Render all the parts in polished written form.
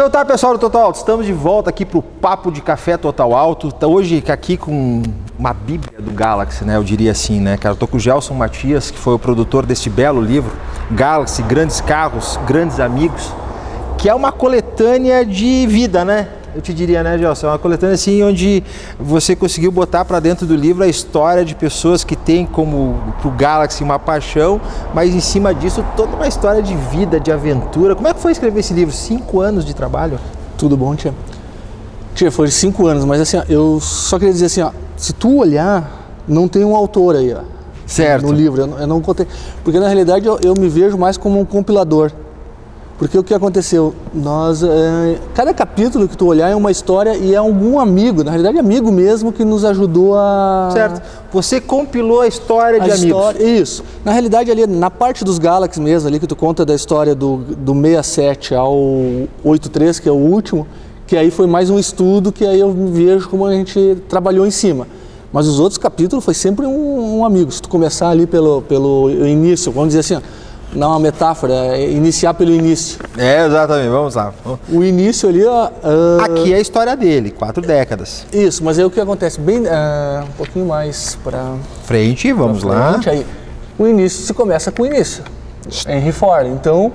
Então tá, pessoal do Total Alto, estamos de volta aqui pro Papo de Café Total Alto. Hoje aqui com uma bíblia do Galaxy, né? Eu diria assim, né, cara? Eu tô com o Gelson Matias, que foi o produtor deste belo livro, Galaxy, Grandes Carros, Grandes Amigos, que é uma coletânea de vida, né? Eu te diria, né, Gelson? É uma coletânea assim onde você conseguiu botar para dentro do livro a história de pessoas que têm como pro Galaxy uma paixão, mas em cima disso toda uma história de vida, de aventura. Como é que foi escrever esse livro? 5 anos de trabalho? Tudo bom, tia? Tia, foi 5 anos, mas assim, ó, eu só queria dizer assim, ó, se tu olhar, não tem um autor aí, ó. Certo. No livro, eu não contei. Porque na realidade eu me vejo mais como um compilador. Porque o que aconteceu? Cada capítulo que tu olhar é uma história e é algum amigo, na realidade amigo mesmo, que nos ajudou a... Certo. Você compilou a história de amigos. Isso. Na realidade ali, na parte dos Galaxy mesmo, ali que tu conta da história do 67 ao 83, que é o último, que aí foi mais um estudo que aí eu vejo como a gente trabalhou em cima. Mas os outros capítulos foi sempre um amigo. Se tu começar ali pelo início, vamos dizer assim, ó, não é uma metáfora, é iniciar pelo início. É, exatamente, vamos lá. O início ali, ó... Aqui é a história dele, 4 décadas. Isso, mas aí o que acontece? Bem, um pouquinho mais para frente, vamos lá. Aí, o início se começa com o início, Henry Ford. Então,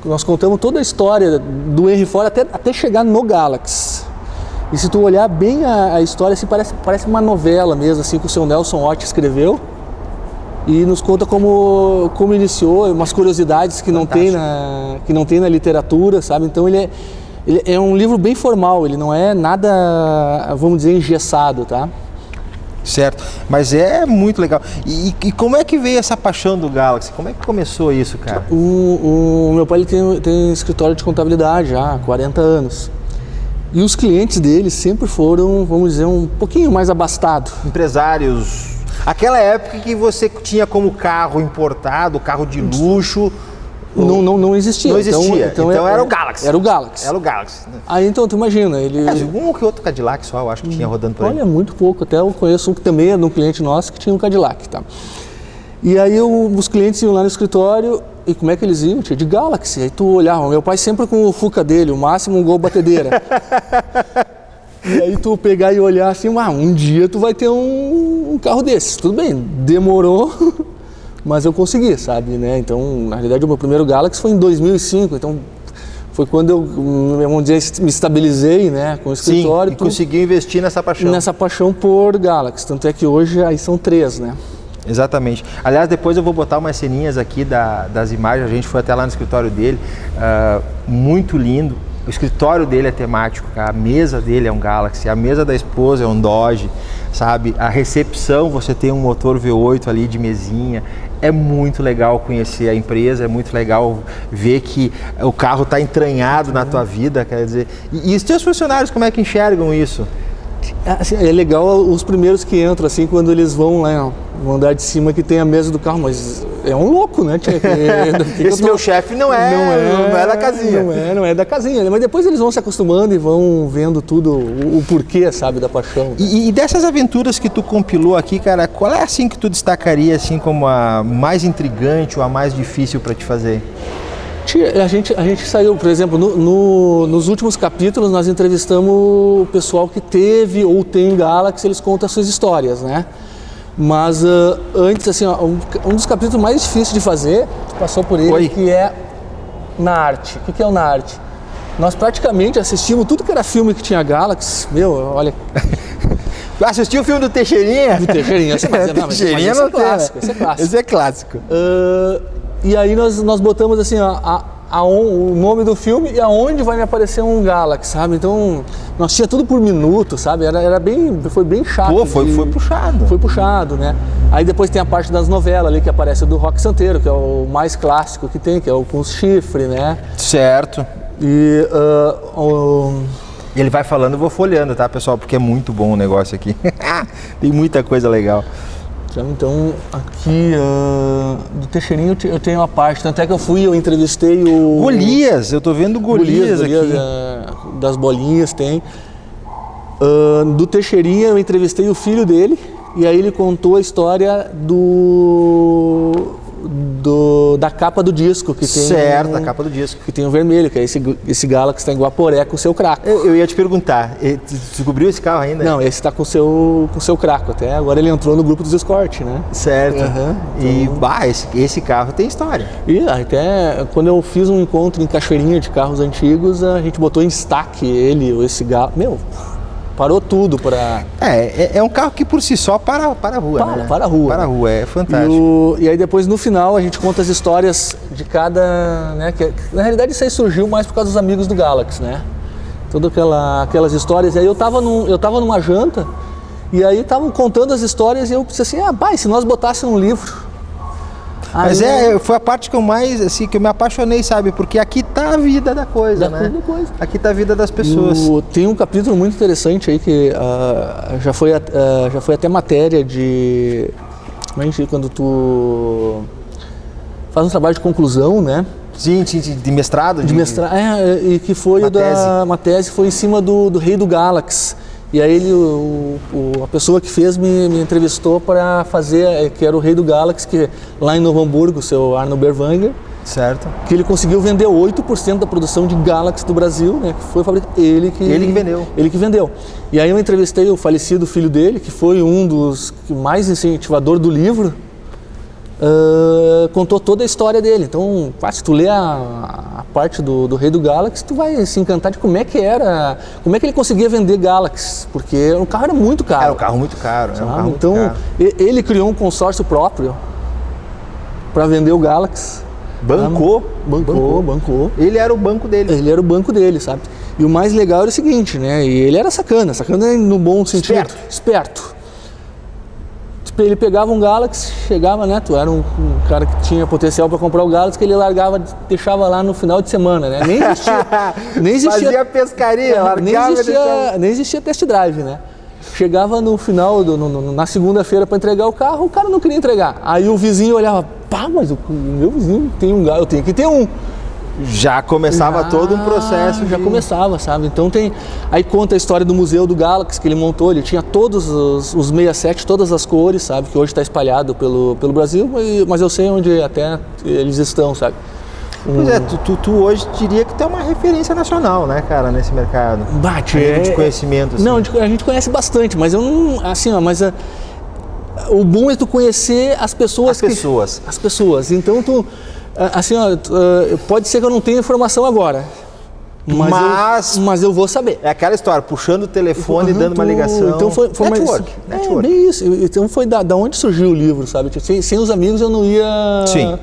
nós contamos toda a história do Henry Ford até chegar no Galaxy. E se tu olhar bem a história, assim, parece uma novela mesmo, assim, que o seu Nelson Ott escreveu. E nos conta como iniciou, umas curiosidades que não tem na literatura, sabe? Então ele é um livro bem formal, ele não é nada, vamos dizer, engessado, tá? Certo, mas é muito legal. E como é que veio essa paixão do Galaxy? Como é que começou isso, cara? O meu pai ele tem escritório de contabilidade já há 40 anos. E os clientes dele sempre foram, vamos dizer, um pouquinho mais abastados. Empresários... Aquela época que você tinha como carro importado, carro de luxo... Não existia. Não existia. Então era o Galaxy. Era o Galaxy. Era o Galaxy. Aí então, tu imagina, ele... Um ou que outro Cadillac só, eu acho que tinha rodando por aí. Olha, muito pouco. Até eu conheço um que também é de um cliente nosso que tinha um Cadillac, tá? E aí os clientes iam lá no escritório, e como é que eles iam? Tinha de Galaxy. Aí tu olhava, meu pai sempre com o Fuca dele, o máximo um Gol batedeira. E aí tu pegar e olhar assim, um dia tu vai ter um carro desses. Tudo bem, demorou, mas eu consegui, sabe, né? Então, na realidade, o meu primeiro Galaxy foi em 2005, então foi quando eu, vamos dizer, me estabilizei, né, com o escritório. Sim, e conseguiu investir nessa paixão. Nessa paixão por Galaxy, tanto é que hoje aí são 3, né? Exatamente. Aliás, depois eu vou botar umas ceninhas aqui das imagens, a gente foi até lá no escritório dele, muito lindo. O escritório dele é temático, a mesa dele é um Galaxy, a mesa da esposa é um Dodge, sabe? A recepção, você tem um motor V8 ali de mesinha. É muito legal conhecer a empresa, é muito legal ver que o carro está entranhado na tua vida, quer dizer. E os teus funcionários, como é que enxergam isso? Assim, é legal os primeiros que entram, assim, quando eles vão lá no andar de cima que tem a mesa do carro, mas é um louco, né? Esse meu chefe não é da casinha. Não é da casinha, mas depois eles vão se acostumando e vão vendo tudo, o porquê, sabe, da paixão. Né? E dessas aventuras que tu compilou aqui, cara, qual é assim que tu destacaria assim como a mais intrigante ou a mais difícil para te fazer? A gente saiu, por exemplo, nos últimos capítulos nós entrevistamos o pessoal que teve ou tem Galaxy, eles contam as suas histórias, né? Mas antes, assim, ó, um dos capítulos mais difíceis de fazer, passou por ele, que é na arte. O que é o na arte? Nós praticamente assistimos tudo que era filme que tinha Galaxy, olha... Assistiu o filme do Teixeirinha? Do Teixeirinha, você vai dizer, não, mas Teixeirinha não tem, clássico, esse é clássico. Esse é clássico. E aí nós botamos assim, o nome do filme e aonde vai me aparecer um Galaxy, sabe? Então, nós tinha tudo por minuto, sabe? Foi bem chato. Pô, foi puxado. Foi puxado, né? Aí depois tem a parte das novelas ali que aparece do Rock Santeiro, que é o mais clássico que tem, que é o com os chifres, né? Certo. E ele vai falando, eu vou folheando, tá, pessoal? Porque é muito bom o negócio aqui. Tem muita coisa legal. Então, aqui do Teixeirinho eu tenho uma parte, tanto é que eu entrevistei o... Golias, eu tô vendo Golias aqui. Das bolinhas tem. Do Teixeirinha eu entrevistei o filho dele, e aí ele contou a história da capa do disco. Que tem certo, da capa do disco. Que tem o vermelho, que é esse Galaxy está em Guaporé com o seu Craco. Eu ia te perguntar, tu descobriu esse carro ainda? Não, esse está com o seu Craco. Até agora ele entrou no grupo dos Escort, né? Certo. E então... esse carro tem história. E até quando eu fiz um encontro em Cachoeirinha de carros antigos, a gente botou em destaque esse Galaxy. Meu, parou tudo para... É um carro que por si só para a rua, né? Para a rua. Para a rua, é fantástico. E aí depois no final a gente conta as histórias de cada... né, que, na realidade isso aí surgiu mais por causa dos amigos do Galaxy, né? Todas aquelas histórias. E aí eu tava numa janta e aí estavam contando as histórias e eu pensei assim, se nós botássemos um livro... Mas foi a parte que eu mais, assim, que eu me apaixonei, sabe? Porque aqui tá a vida da coisa, né? Aqui tá a vida das pessoas. Tem um capítulo muito interessante aí que já foi até matéria de... Quando tu faz um trabalho de conclusão, né? Sim, de mestrado. De mestrado, e que foi uma tese foi em cima do Rei do Galaxy. E aí a pessoa que fez me entrevistou para fazer, que era o Rei do Galaxy, que lá em Novo Hamburgo, o seu Arno Berwanger. Certo. Que ele conseguiu vender 8% da produção de Galaxy do Brasil, né? Que foi fabricado. Ele que vendeu. Ele que vendeu. E aí eu entrevistei o falecido filho dele, que foi um dos mais incentivador do livro. Contou toda a história dele. Então, se tu ler a parte do Rei do Galaxy, tu vai se encantar de como é que ele conseguia vender Galaxy, porque o carro era muito caro. Era um carro muito caro. Então, ele criou um consórcio próprio para vender o Galaxy. Bancou. Ele era o banco dele. Ele era o banco dele, sabe? E o mais legal era o seguinte, né? E ele era sacana no bom sentido. Esperto. Ele pegava um Galaxy, chegava, né? Tu era um cara que tinha potencial para comprar o Galaxy, que ele largava, deixava lá no final de semana, né? Nem existia. Fazia pescaria, largava. Nem existia test drive, né? Chegava no final, na segunda-feira para entregar o carro, o cara não queria entregar. Aí o vizinho olhava, mas o meu vizinho tem um Galaxy, eu tenho que ter um. Já começava todo um processo. Já começava, sabe? Então aí conta a história do Museu do Galaxy que ele montou, ele tinha todos os 67, todas as cores, sabe? Que hoje está espalhado pelo Brasil, mas eu sei onde até eles estão, sabe? Pois é, tu hoje diria que tu é uma referência nacional, né, cara, nesse mercado. De conhecimento. Assim. Não, a gente conhece bastante, mas eu não, assim, o bom é tu conhecer as pessoas. As pessoas. Então assim, pode ser que eu não tenha informação agora, mas eu vou saber. É aquela história, puxando o telefone e dando uma ligação. Então foi network. Bem isso. Então foi da onde surgiu o livro, sabe? Sem os amigos eu não ia... Sim.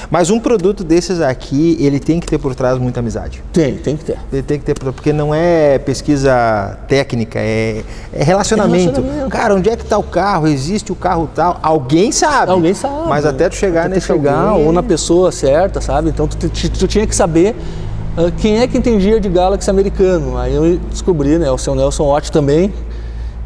Mas um produto desses aqui, ele tem que ter por trás muita amizade. Tem que ter. Ele tem que ter, porque não é pesquisa técnica, é relacionamento. Cara, onde é que está o carro? Existe o carro tal? Alguém sabe. Mas até tu chegar nesse alguém... ou na pessoa certa, sabe? Então tu tinha que saber quem é que entendia de Galaxy americano. Aí eu descobri, né? O seu Nelson Ott também,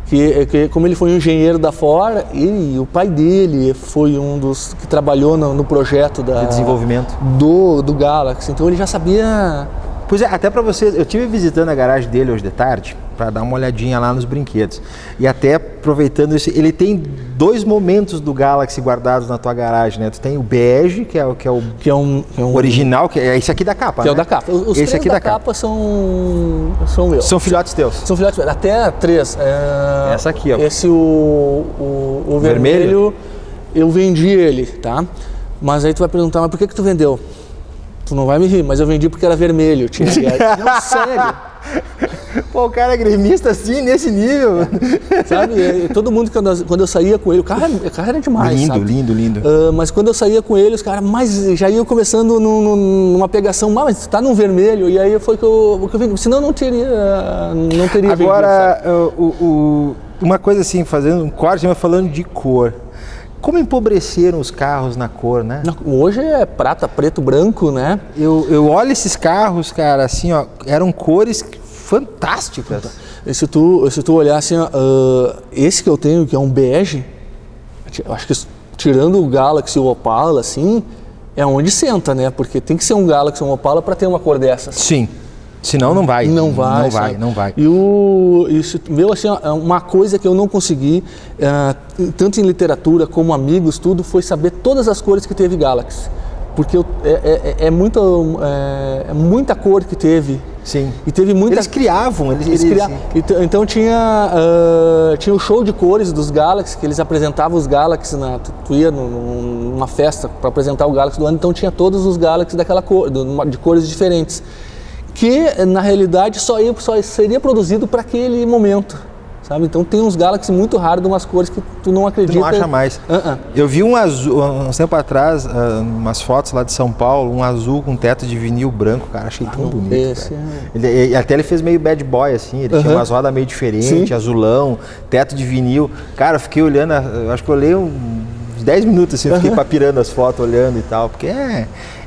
que como ele foi um engenheiro da Ford, e o pai dele foi um dos que trabalhou no projeto de desenvolvimento do Galaxy, então ele já sabia. Pois é, até para vocês, eu estive visitando a garagem dele hoje de tarde para dar uma olhadinha lá nos brinquedos e até aproveitando isso, ele tem 2 momentos do Galaxy guardados na tua garagem, né? Tu tem o bege, que é o original, que é esse aqui da capa, que né? É o da capa. Os esse 3 aqui da capa são meus. São filhotes teus. São filhotes meus. Até 3. Essa aqui, ó. Esse o vermelho, eu vendi ele, tá? Mas aí tu vai perguntar, mas por que tu vendeu? Tu não vai me rir, mas eu vendi porque era vermelho. Não, sério. Pô, o cara é gremista assim, nesse nível. Sabe, todo mundo, quando eu saía com ele, o carro era demais, lindo, sabe? Lindo. Mas quando eu saía com ele, os caras, já iam começando numa pegação, mas tu tá num vermelho, e aí foi que eu vendi, senão não teria Agora, vendido, uma coisa assim, fazendo um corte, mas falando de cor. Como empobreceram os carros na cor, né? Hoje é prata, preto, branco, né? Eu olho esses carros, cara, assim, ó, eram cores fantásticas. E se tu olhar assim, esse que eu tenho, que é um bege, eu acho que tirando o Galaxy e o Opala, assim, é onde senta, né? Porque tem que ser um Galaxy ou um Opala para ter uma cor dessas. Sim. Senão não vai. Não vai. Não vai. E isso, meu, assim, uma coisa que eu não consegui, tanto em literatura como amigos, tudo, foi saber todas as cores que teve Galaxy. Porque é muita cor que teve. Sim. E teve muita... Eles criavam. Então tinha o show de cores dos Galaxy, que eles apresentavam os Galaxy, tu ia numa festa para apresentar o Galaxy do ano, então tinha todos os Galaxy daquela cor, de cores diferentes. Que na realidade só seria produzido para aquele momento, sabe? Então tem uns Galaxy muito raros de umas cores que tu não acredita. Tu não acha mais. Eu vi um azul, uns tempo atrás, umas fotos lá de São Paulo, um azul com teto de vinil branco, cara, achei tão bonito. Até ele fez meio bad boy, assim, ele tinha umas rodas meio diferentes, azulão, teto de vinil. Cara, eu fiquei olhando, acho que eu olhei uns 10 minutos, assim, eu fiquei papirando as fotos, olhando e tal, porque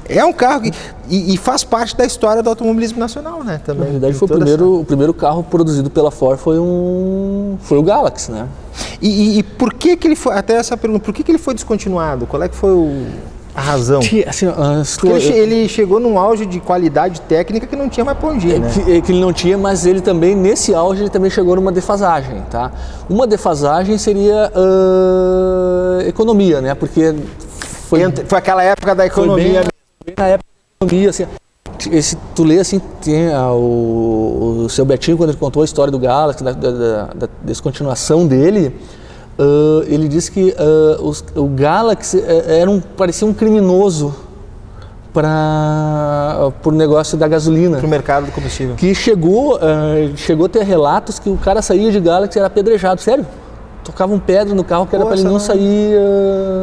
é um carro e faz parte da história do automobilismo nacional, né? Também. Na verdade, foi o primeiro carro produzido pela Ford foi o Galaxy, né? E por que ele foi, até essa pergunta, por que ele foi descontinuado? Qual é que foi a razão? Ele chegou num auge de qualidade técnica que não tinha mais pra onde ir, né? Que ele não tinha, mas ele também, nesse auge, ele também chegou numa defasagem, tá? Uma defasagem seria economia, né? Porque foi aquela época da economia. Na época da economia, assim, tu lê assim, tem o seu Betinho, quando ele contou a história do Galaxy, da descontinuação dele, ele disse que o Galaxy parecia um criminoso por negócio da gasolina. Para o mercado do combustível. Que chegou a ter relatos que o cara saía de Galaxy e era apedrejado, sério? Tocavam pedra no carro que era para ele não sair...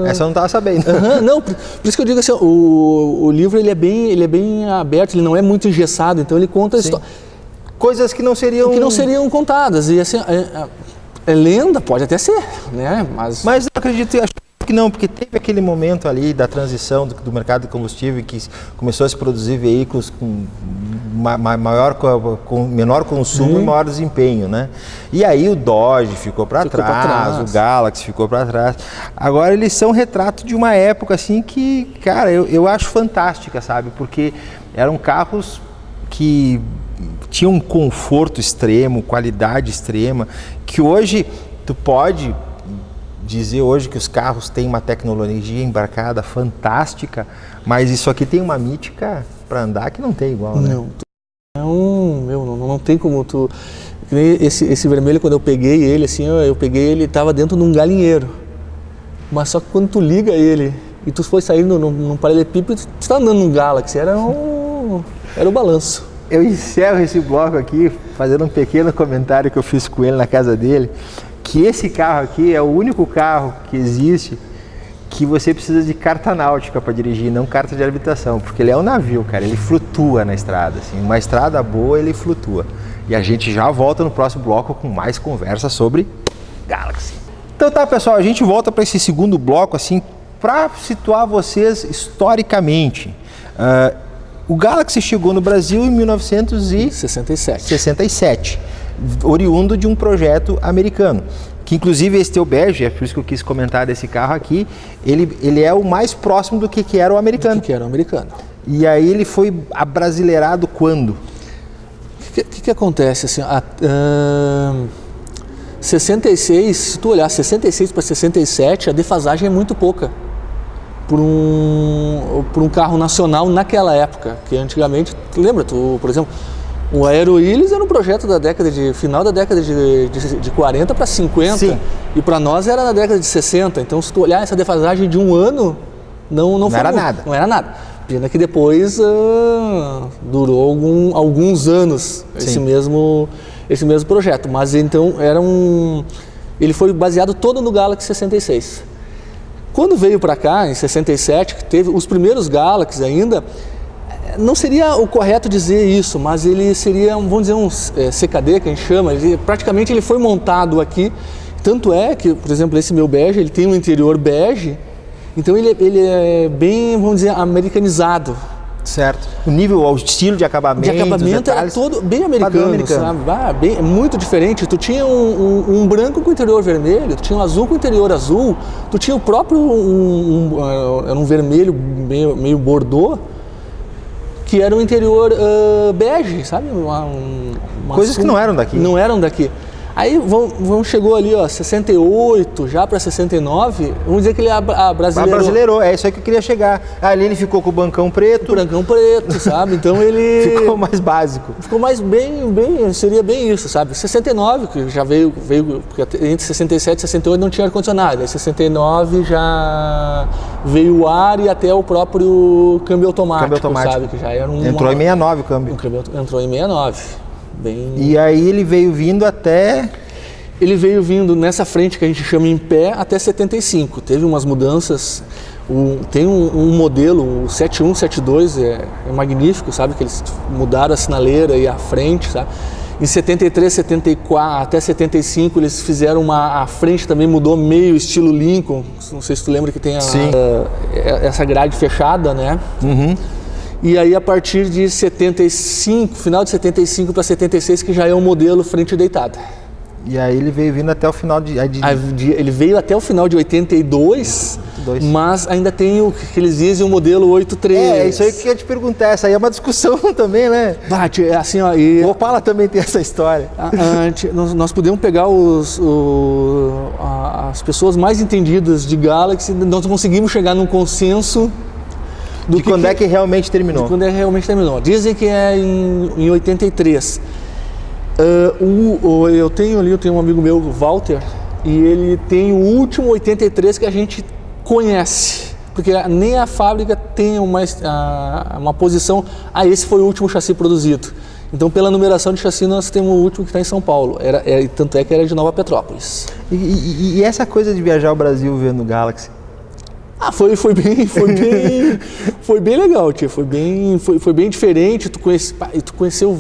Essa eu não estava sabendo. Não, por isso que eu digo assim, o livro ele é bem aberto, ele não é muito engessado, então ele conta coisas que não seriam contadas. E assim, é lenda, pode até ser, né? Mas eu acredito, acho que não, porque teve aquele momento ali da transição do mercado de combustível que começou a se produzir veículos com menor consumo e maior desempenho, né? E aí o Dodge ficou para trás, o Galaxy ficou para trás. Agora eles são retrato de uma época assim que, cara, eu acho fantástica, sabe? Porque eram carros que tinham um conforto extremo, qualidade extrema, que hoje tu pode dizer hoje que os carros têm uma tecnologia embarcada fantástica, mas isso aqui tem uma mítica para andar que não tem igual, né? Não tem como tu... Esse vermelho, quando eu peguei ele, assim, ele estava dentro de um galinheiro. Mas só que quando tu liga ele e tu foi sair num paralelepípedo, tu está andando num Galaxy, era o balanço. Eu encerro esse bloco aqui fazendo um pequeno comentário que eu fiz com ele na casa dele, que esse carro aqui é o único carro que existe que você precisa de carta náutica para dirigir, não carta de habilitação, porque ele é um navio, cara, ele flutua na estrada, assim, uma estrada boa ele flutua. E a gente já volta no próximo bloco com mais conversa sobre Galaxy. Então tá, pessoal, a gente volta para esse segundo bloco, assim, para situar vocês historicamente. O Galaxy chegou no Brasil em 1967, oriundo de um projeto americano. Que inclusive esse teu bege, é por isso que eu quis comentar desse carro aqui, ele é o mais próximo do que era o americano. Do que era o americano. E aí ele foi abrasileirado quando? O que acontece? Assim, 66, se tu olhar 66 para 67, a defasagem é muito pouca por um carro nacional naquela época, que antigamente, lembra, por exemplo, o Aero Willys era um projeto final da década de 40 para 50. Sim. E para nós era na década de 60. Então, se tu olhar essa defasagem de um ano, não era nada. Não era nada. Pena que depois durou alguns anos esse mesmo projeto. Mas então ele foi baseado todo no Galaxy 66. Quando veio para cá, em 67, que teve os primeiros Galaxy ainda, não seria o correto dizer isso, mas ele seria, vamos dizer, um CKD, que a gente chama, praticamente ele foi montado aqui, tanto é que, por exemplo, esse meu bege, ele tem um interior bege, então ele é bem, vamos dizer, americanizado. Certo. O nível, o estilo de acabamento era todo bem americano, sabe? Muito diferente. Tu tinha um branco com interior vermelho, tu tinha um azul com interior azul, tu tinha o próprio, era um vermelho meio bordô, que era um interior bege, sabe? Coisas que não eram daqui. Não eram daqui. Aí chegou ali, ó, 68 já para 69, vamos dizer que ele brasileirou, é isso aí que eu queria chegar. Ali ele ficou com o bancão preto. O bancão preto, sabe? Então ele... Ficou mais básico. Ficou mais seria bem isso, sabe? 69, que já veio porque entre 67 e 68 não tinha ar-condicionado. Aí 69 já veio o ar e até o próprio câmbio automático. Sabe? Que já era entrou em 69 o câmbio. Entrou em 69. E aí ele veio vindo até... Ele veio vindo nessa frente que a gente chama em pé até 75. Teve umas mudanças. Tem um modelo, o 71, 72, é magnífico, sabe? Que eles mudaram a sinaleira e a frente, sabe? Em 73, 74, até 75 eles fizeram a frente também mudou meio estilo Lincoln. Não sei se tu lembra que tem essa grade fechada, né? Uhum. E aí a partir de 75, final de 75 para 76, que já é um modelo frente deitada. E aí ele veio vindo até o final ele veio até o final de 82, mas ainda tem o que eles dizem o modelo 83. É, isso aí que eu ia te perguntar, essa aí é uma discussão também, né? Assim, ó, o Opala também tem essa história. Nós podemos pegar as pessoas mais entendidas de Galaxy, nós conseguimos chegar num consenso de quando é que realmente terminou. De quando é que realmente terminou. Dizem que é em 83. Eu tenho um amigo meu, o Walter, e ele tem o último 83 que a gente conhece. Porque nem a fábrica tem uma posição, esse foi o último chassi produzido. Então, pela numeração de chassi, nós temos o último que está em São Paulo. Tanto é que era de Nova Petrópolis. E essa coisa de viajar ao Brasil vendo Galaxy? Foi bem legal, tia. Foi bem diferente. Tu conheceu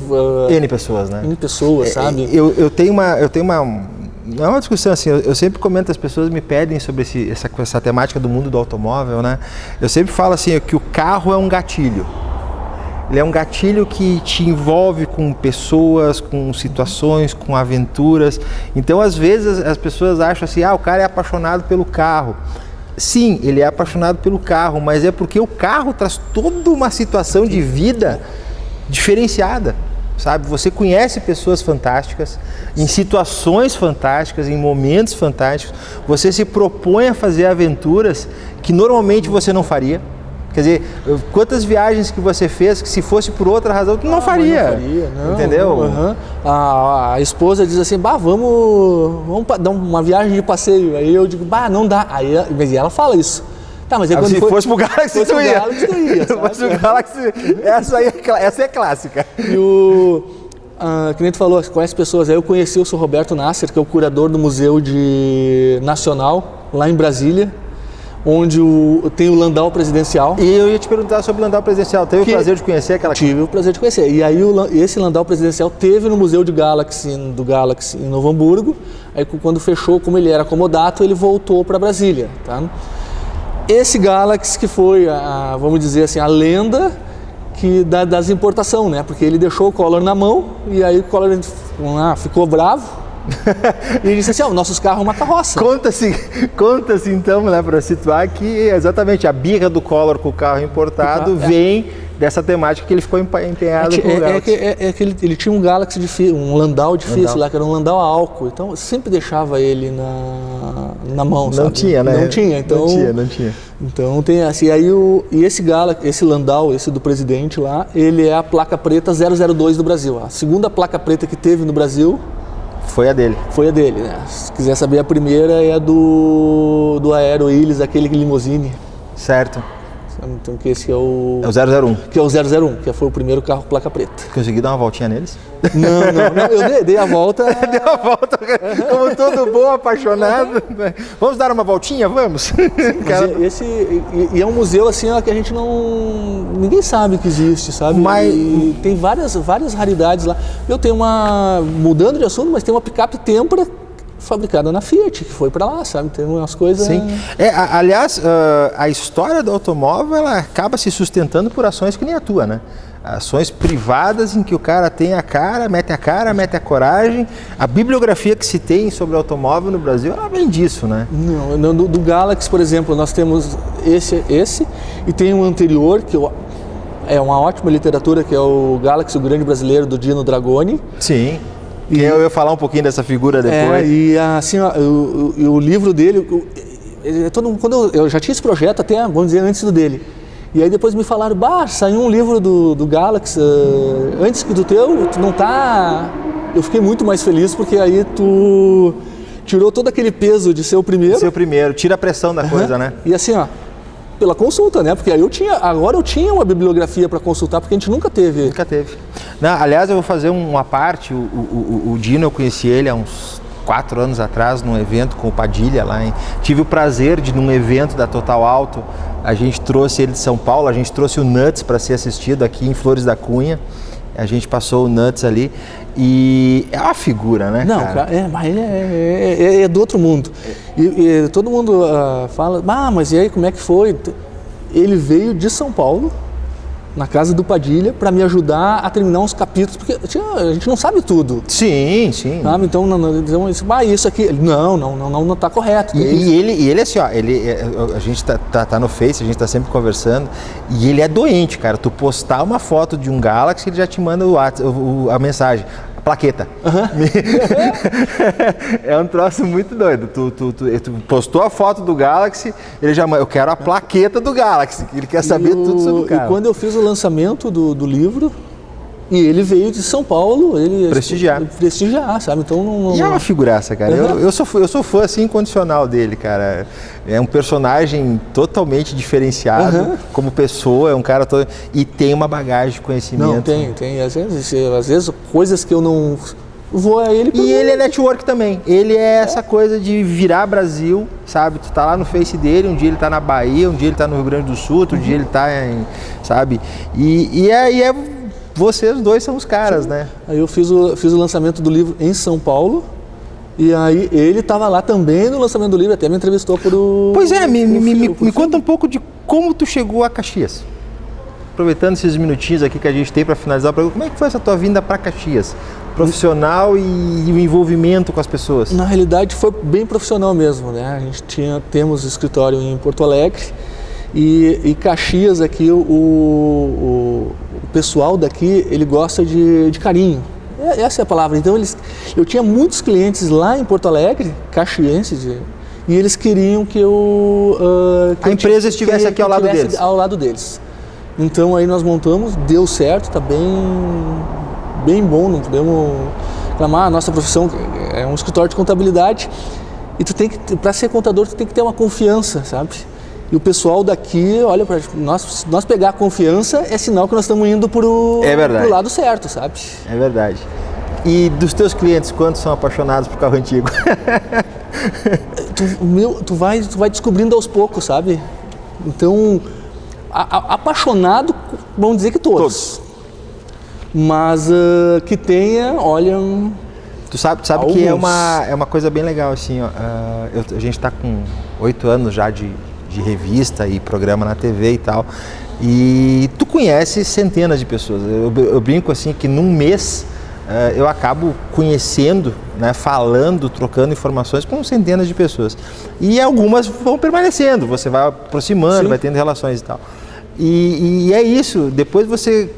N pessoas, né? N pessoas, sabe? Eu tenho uma não é uma discussão assim. Eu sempre comento, as pessoas me pedem sobre essa temática do mundo do automóvel, né? Eu sempre falo assim que o carro é um gatilho. Ele é um gatilho que te envolve com pessoas, com situações, com aventuras. Então, às vezes as pessoas acham assim, o cara é apaixonado pelo carro. Sim, ele é apaixonado pelo carro, mas é porque o carro traz toda uma situação de vida diferenciada, sabe? Você conhece pessoas fantásticas, em situações fantásticas, em momentos fantásticos. Você se propõe a fazer aventuras que normalmente você não faria. Quer dizer, quantas viagens que você fez que se fosse por outra razão tu não faria, não, entendeu? Uhum. A esposa diz assim, vamos dar uma viagem de passeio. Aí eu digo, não dá. Mas ela fala isso. Tá, mas quando se fosse pro Galaxy, tu ia. Se fosse pro Galaxy, essa é clássica. E que nem tu falou, conhece pessoas. Aí eu conheci o Sr. Roberto Nasser, que é o curador do Museu Nacional, lá em Brasília, onde tem o Landau Presidencial. E eu ia te perguntar sobre o Landau Presidencial. Teve o prazer de conhecer aquela... Tive o prazer de conhecer. E aí esse Landau Presidencial teve no Museu do Galaxy em Novo Hamburgo. Aí quando fechou, como ele era comodato, ele voltou para Brasília. Tá? Esse Galaxy que foi, vamos dizer assim, a lenda das importações, né? Porque ele deixou o Collor na mão e aí o Collor ficou bravo. E ele disse assim, nossos carros é uma carroça. Conta-se então, né, para situar que exatamente a birra do Collor com o carro importado vem dessa temática que ele ficou empenhado com o Galaxy. Que ele tinha um Galaxy um Landau difícil lá, que era um Landau a álcool. Então eu sempre deixava ele na mão, sabe? Não tinha, né? Não tinha, então... Não tinha. Então tem assim, e esse Galaxy, esse Landau, esse do presidente lá, ele é a placa preta 002 do Brasil. A segunda placa preta que teve no Brasil... Foi a dele. Foi a dele, né? Se quiser saber, a primeira é a do Aero Illes, aquele limousine. Certo. Então, que esse é o... É o 001. Que é o 001, que foi o primeiro carro placa preta. Consegui dar uma voltinha neles? Não, eu dei a volta... Deu a volta, como todo bom apaixonado. Vamos dar uma voltinha? Vamos? E é um museu assim, que a gente não... Ninguém sabe que existe, sabe? Mas... E tem várias raridades lá. Eu tenho mudando de assunto, mas tem uma picape Tempra fabricada na Fiat, que foi para lá, sabe? Tem umas coisas... Sim. Aliás, a história do automóvel, ela acaba se sustentando por ações que nem a tua, né? Ações privadas em que o cara tem mete a coragem. A bibliografia que se tem sobre o automóvel no Brasil, ela vem disso, né? Não, do Galaxy, por exemplo, nós temos esse e tem um anterior que uma ótima literatura, que é o Galaxy, o Grande Brasileiro, do Dino Dragoni. Sim. E eu ia falar um pouquinho dessa figura depois. E assim, o livro dele, quando eu já tinha esse projeto até, vamos dizer, antes do dele. E aí depois me falaram, saiu um livro do Galaxy, antes que do teu, tu não tá... Eu fiquei muito mais feliz, porque aí tu tirou todo aquele peso de ser o primeiro. Ser o primeiro, tira a pressão da coisa, né? E assim, pela consulta, né? Porque aí agora eu tinha uma bibliografia para consultar, porque a gente nunca teve. Nunca teve. Não, aliás, eu vou fazer uma parte, o Dino, eu conheci ele há uns 4 anos atrás, num evento com o Padilha lá. Tive o prazer de, num evento da Total Alto, a gente trouxe ele de São Paulo, a gente trouxe o Nuts para ser assistido aqui em Flores da Cunha. A gente passou o Nuts ali e é uma figura, né? Não, cara, é do outro mundo. E todo mundo fala, mas e aí, como é que foi? Ele veio de São Paulo, na casa do Padilha, para me ajudar a terminar uns capítulos, porque a gente não sabe tudo. Sim, sim. Sabe? Então, isso aqui, não está correto. E ele assim, a gente tá no Face, a gente tá sempre conversando, e ele é doente, cara. Tu postar uma foto de um Galaxy, ele já te manda a mensagem. Plaqueta. É um troço muito doido. Tu postou a foto do Galaxy, ele já eu quero a plaqueta do Galaxy, ele quer saber tudo sobre o carro. E quando eu fiz o lançamento do livro, e ele veio de São Paulo, ele prestigiar, sabe? Então E é uma figuraça, cara. Eu sou fã assim incondicional dele, cara. É um personagem totalmente diferenciado como pessoa, é um cara todo e tem uma bagagem de conhecimento. Não, tem. Às vezes coisas que eu não vou a ele. E ele é network também. Ele é essa coisa de virar Brasil, sabe? Tu tá lá no Face dele, um dia ele tá na Bahia, um dia ele tá no Rio Grande do Sul, outro dia ele tá sabe? Vocês dois são os caras, né? Aí eu fiz o lançamento do livro em São Paulo, e aí ele estava lá também no lançamento do livro, até me entrevistou Pois é, me conta um pouco de como tu chegou a Caxias. Aproveitando esses minutinhos aqui que a gente tem para finalizar o programa, como é que foi essa tua vinda para Caxias? Profissional e o envolvimento com as pessoas? Na realidade foi bem profissional mesmo, né? A gente temos escritório em Porto Alegre, e Caxias aqui, o pessoal daqui, ele gosta de carinho. Essa é a palavra. Então eu tinha muitos clientes lá em Porto Alegre, caxienses, e eles queriam que a empresa estivesse aqui ao lado deles. Ao lado deles. Então aí nós montamos, deu certo, está bem bom, não podemos reclamar. A nossa profissão é um escritório de contabilidade, e para ser contador, tu tem que ter uma confiança, sabe? E o pessoal daqui, olha, se nós pegar a confiança, é sinal que nós estamos indo pro lado certo, sabe? É verdade. E dos teus clientes, quantos são apaixonados por carro antigo? Tu vai descobrindo aos poucos, sabe? Então, apaixonado, vamos dizer que todos. Mas que tenha, olha... Tu sabe que é uma coisa bem legal, assim, ó, a gente está com 8 anos já de revista e programa na TV e tal, e tu conhece centenas de pessoas. Eu brinco assim que num mês eu acabo conhecendo, né, falando, trocando informações com centenas de pessoas, e algumas vão permanecendo, você vai aproximando, vai tendo relações e tal. E é isso, depois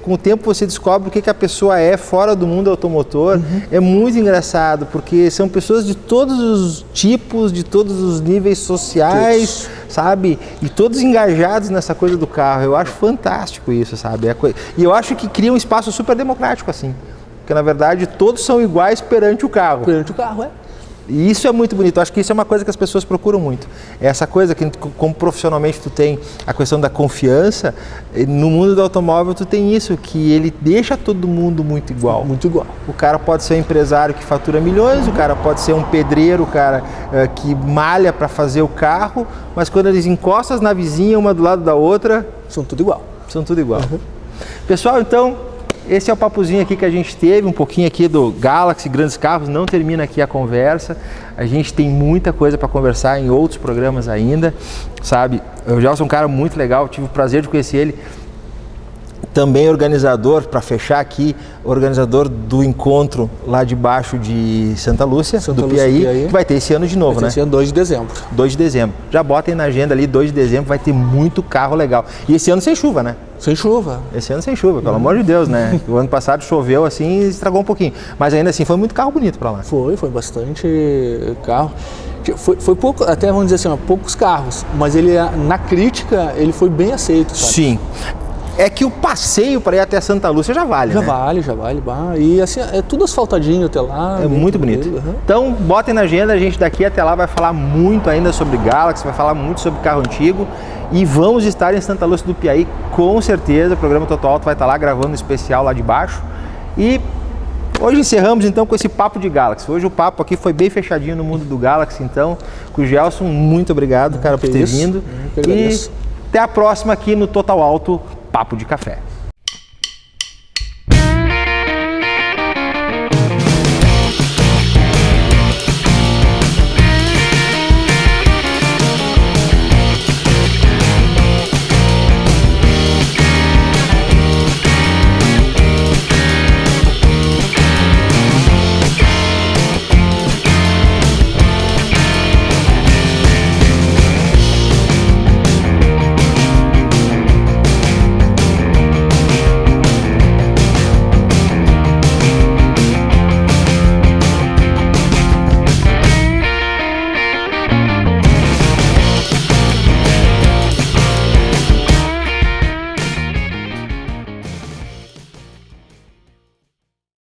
com o tempo você descobre o que a pessoa é fora do mundo automotor. É muito engraçado, porque são pessoas de todos os tipos, de todos os níveis sociais, sabe? E todos engajados nessa coisa do carro. Eu acho fantástico isso, sabe? E eu acho que cria um espaço super democrático, assim. Porque, na verdade, todos são iguais perante o carro. Perante o carro, E isso é muito bonito. Eu acho que isso é uma coisa que as pessoas procuram muito. É essa coisa que, como profissionalmente tu tem a questão da confiança, no mundo do automóvel tu tem isso, que ele deixa todo mundo muito igual. Muito igual. O cara pode ser um empresário que fatura milhões, o cara pode ser um pedreiro, o cara que malha para fazer o carro, mas quando eles encostam na vizinha, uma do lado da outra... São tudo igual. São tudo igual. Pessoal, então... Esse é o papozinho aqui que a gente teve, um pouquinho aqui do Galaxy, grandes carros, não termina aqui a conversa. A gente tem muita coisa para conversar em outros programas ainda, sabe? O Gelson é um cara muito legal, tive o prazer de conhecer ele. Também organizador, para fechar aqui, organizador do encontro lá de baixo de Santa Lúcia, do Piauí, que vai ter esse ano de novo, né? Esse ano, 2 de dezembro. 2 de dezembro. Já botem na agenda ali, 2 de dezembro, vai ter muito carro legal. E esse ano sem chuva, né? Sem chuva. Esse ano sem chuva, pelo amor de Deus, né? O ano passado choveu assim e estragou um pouquinho. Mas ainda assim, foi muito carro bonito para lá. Foi bastante carro. Foi pouco, até vamos dizer assim, ó, poucos carros, mas ele, na crítica, ele foi bem aceito, sabe? Sim. É que o passeio para ir até Santa Lúcia já vale, Já né? vale. Bah. E assim, é tudo asfaltadinho até lá. É muito bonito. Uhum. Então, botem na agenda, a gente daqui até lá vai falar muito ainda sobre Galaxy, vai falar muito sobre carro antigo e vamos estar em Santa Lúcia do Piauí, com certeza. O programa Total Auto vai estar lá gravando um especial lá de baixo. E hoje encerramos então com esse papo de Galaxy. Hoje o papo aqui foi bem fechadinho no mundo do Galaxy, então, com o Gelson, muito obrigado, cara, por ter vindo. Eu que agradeço. E até a próxima aqui no Total Auto Papo de Café.